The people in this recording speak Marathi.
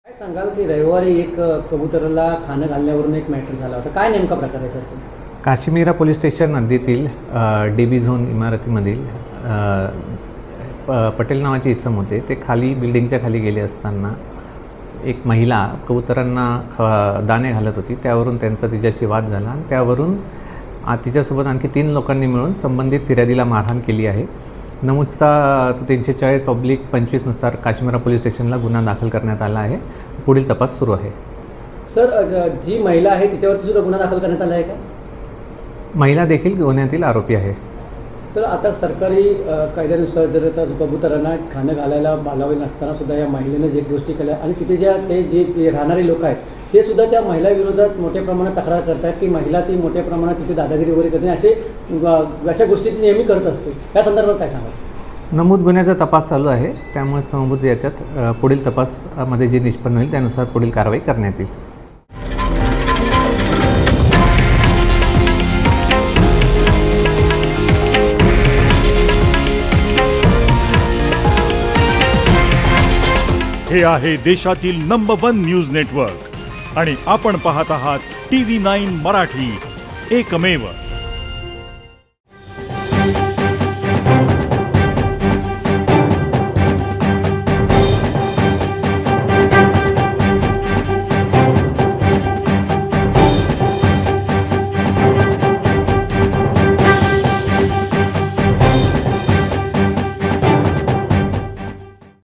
काय सांगाल की रविवारी एक कबुतराला खाणं घालण्यावरून एक मॅटर झाला होता, काय नेमका प्रकार आहे सर? काश्मीरा पोलीस स्टेशन हद्दीतील DB झोन इमारतीमधील पटेल नावाचे इसम होते. ते खाली बिल्डिंगच्या खाली गेले असताना एक महिला कबुतरांना दाणे घालत होती. त्यावरून त्यांचा तिच्याशी वाद झाला आणि त्यावरून तिच्यासोबत आणखी 3 लोकांनी मिळून संबंधित फिर्यादीला मारहाण केली आहे. नमूदचा 340/25 नुसार काश्मीरा पोलीस स्टेशनला गुन्हा दाखल करण्यात आला आहे. पुढील तपास सुरू आहे. सर, जी महिला आहे तिच्यावरती सुद्धा गुन्हा दाखल करण्यात आला आहे का? महिला देखील गुन्ह्यातील आरोपी आहे. सर, आता सरकारी कायद्यानुसार जर आता कबुतरांना खाणं घालायला बालावे नसताना सुद्धा या महिलेनं जे गोष्टी केल्या आणि तिथे जे राहणारे लोक आहेत ते सुद्धा त्या महिला विरोधात मोठ्या प्रमाणात तक्रार करतात की महिला ती मोठ्या प्रमाणात तिथे दादागिरी वगैरे करते, अशा गोष्टी ती नेहमी करत असते. त्या संदर्भात काय सांगाल? नमूद गुन्ह्याचा तपास चालू आहे. त्यामुळे नमूद याच्यात पुढील तपासमध्ये जे निष्पन्न होईल त्यानुसार पुढील कारवाई करण्यात येईल. हे आहे देशातील नंबर 1 न्यूज नेटवर्क आणि आपण पाहत आहात TV9 मराठी, एकमेव.